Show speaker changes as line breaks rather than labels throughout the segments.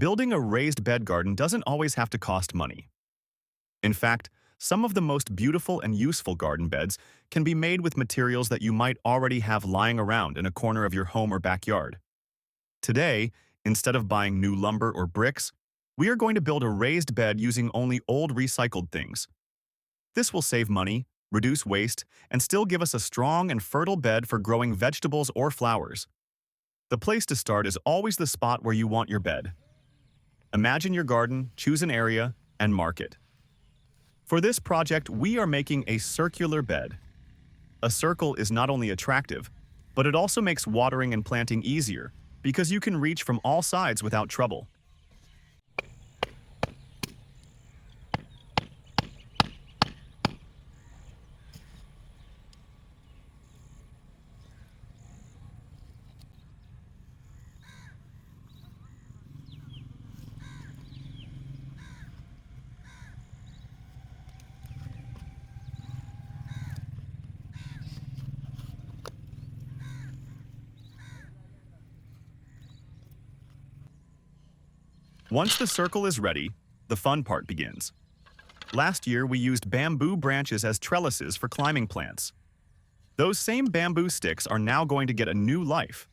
Building a raised bed garden doesn't always have to cost money. In fact, some of the most beautiful and useful garden beds can be made with materials that you might already have lying around in a corner of your home or backyard. Today, instead of buying new lumber or bricks, we are going to build a raised bed using only old recycled things. This will save money, reduce waste, and still give us a strong and fertile bed for growing vegetables or flowers. The place to start is always the spot where you want your bed. Imagine your garden, choose an area, and mark it. For this project, we are making a circular bed. A circle is not only attractive, but it also makes watering and planting easier because you can reach from all sides without trouble. Once the circle is ready, the fun part begins. Last year, we used bamboo branches as trellises for climbing plants. Those same bamboo sticks are now going to get a new life.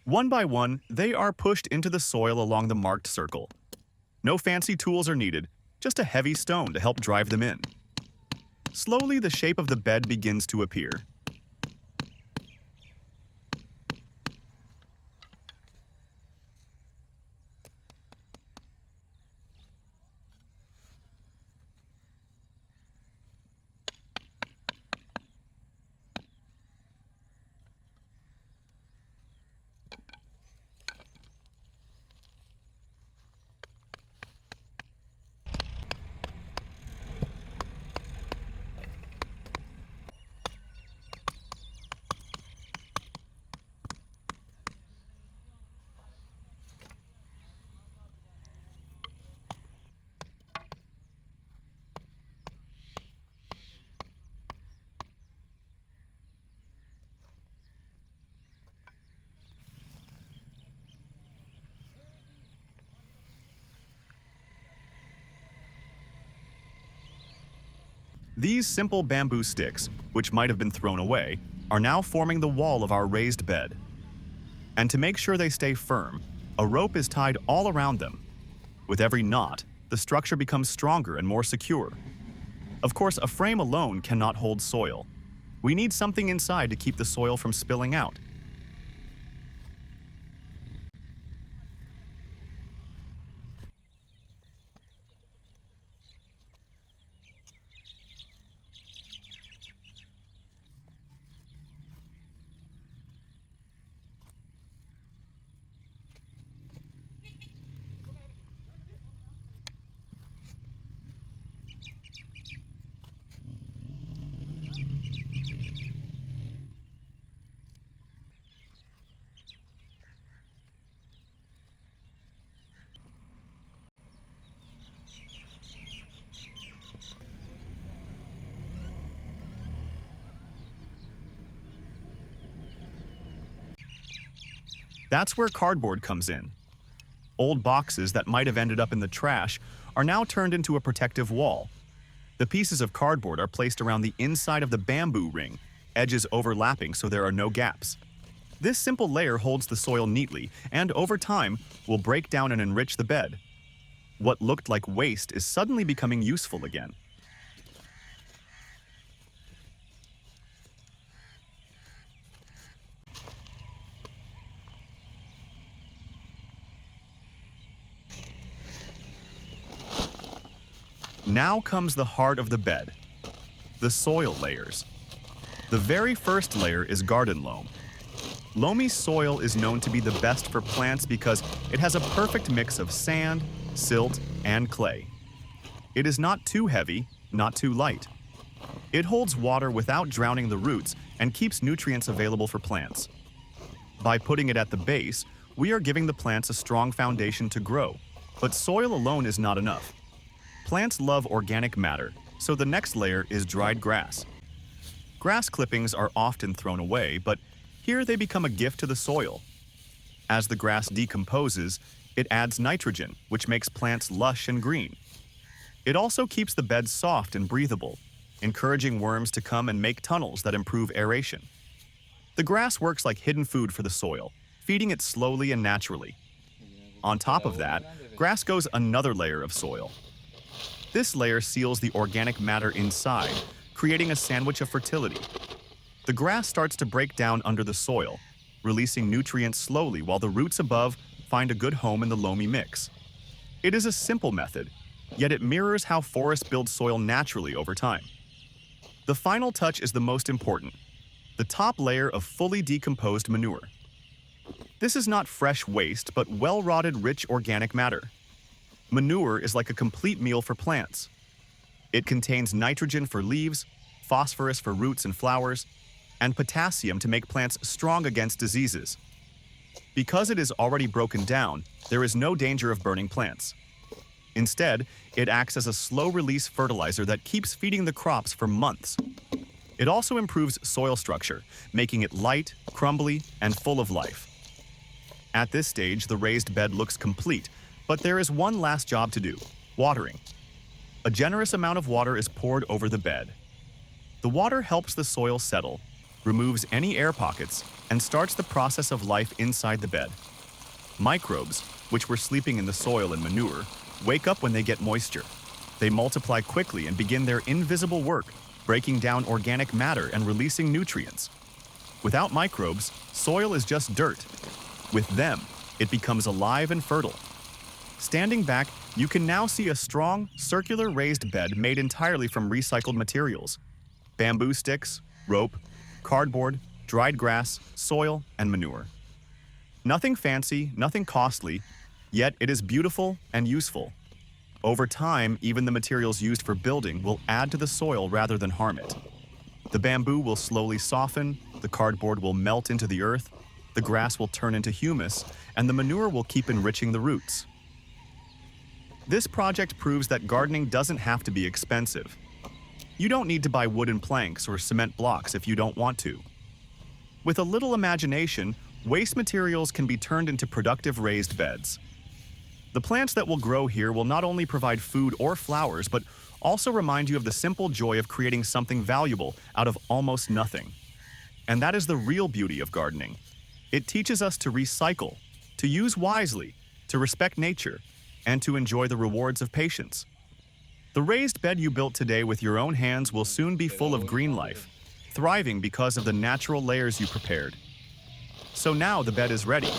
One by one, they are pushed into the soil along the marked circle. No fancy tools are needed, just a heavy stone to help drive them in. Slowly, the shape of the bed begins to appear. These simple bamboo sticks, which might have been thrown away, are now forming the wall of our raised bed. And to make sure they stay firm, a rope is tied all around them. With every knot, the structure becomes stronger and more secure. Of course, a frame alone cannot hold soil. We need something inside to keep the soil from spilling out. That's where cardboard comes in. Old boxes that might have ended up in the trash are now turned into a protective wall. The pieces of cardboard are placed around the inside of the bamboo ring, edges overlapping so there are no gaps. This simple layer holds the soil neatly and, over time, will break down and enrich the bed. What looked like waste is suddenly becoming useful again. Now comes the heart of the bed, the soil layers. The very first layer is garden loam. Loamy soil is known to be the best for plants because it has a perfect mix of sand, silt, and clay. It is not too heavy, not too light. It holds water without drowning the roots and keeps nutrients available for plants. By putting it at the base, we are giving the plants a strong foundation to grow, but soil alone is not enough. Plants love organic matter, so the next layer is dried grass. Grass clippings are often thrown away, but here they become a gift to the soil. As the grass decomposes, It adds nitrogen, which makes plants lush and green. It also keeps the bed soft and breathable, encouraging worms to come and make tunnels that improve aeration. The grass works like hidden food for the soil, feeding it slowly and naturally. On top of that, grass goes another layer of soil. This layer seals the organic matter inside, creating a sandwich of fertility. The grass starts to break down under the soil, releasing nutrients slowly while the roots above find a good home in the loamy mix. It is a simple method, yet it mirrors how forests build soil naturally over time. The final touch is the most important, the top layer of fully decomposed manure. This is not fresh waste, but well-rotted rich organic matter. Manure is like a complete meal for plants. It contains nitrogen for leaves, phosphorus for roots and flowers, and potassium to make plants strong against diseases. Because it is already broken down, there is no danger of burning plants. Instead, it acts as a slow-release fertilizer that keeps feeding the crops for months. It also improves soil structure, making it light, crumbly, and full of life. At this stage, the raised bed looks complete, but there is one last job to do: watering. A generous amount of water is poured over the bed. The water helps the soil settle, removes any air pockets, and starts the process of life inside the bed. Microbes, which were sleeping in the soil and manure, wake up when they get moisture. They multiply quickly and begin their invisible work, breaking down organic matter and releasing nutrients. Without microbes, soil is just dirt. With them, it becomes alive and fertile. Standing back, you can now see a strong, circular raised bed made entirely from recycled materials: bamboo sticks, rope, cardboard, dried grass, soil, and manure. Nothing fancy, nothing costly, yet it is beautiful and useful. Over time, even the materials used for building will add to the soil rather than harm it. The bamboo will slowly soften, the cardboard will melt into the earth, the grass will turn into humus, and the manure will keep enriching the roots. This project proves that gardening doesn't have to be expensive. You don't need to buy wooden planks or cement blocks if you don't want to. With a little imagination, waste materials can be turned into productive raised beds. The plants that will grow here will not only provide food or flowers, but also remind you of the simple joy of creating something valuable out of almost nothing. And that is the real beauty of gardening. It teaches us to recycle, to use wisely, to respect nature, and to enjoy the rewards of patience. The raised bed you built today with your own hands will soon be full of green life, thriving because of the natural layers you prepared. So now the bed is ready.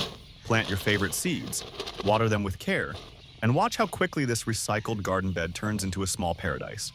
Plant your favorite seeds, water them with care, and watch how quickly this recycled garden bed turns into a small paradise.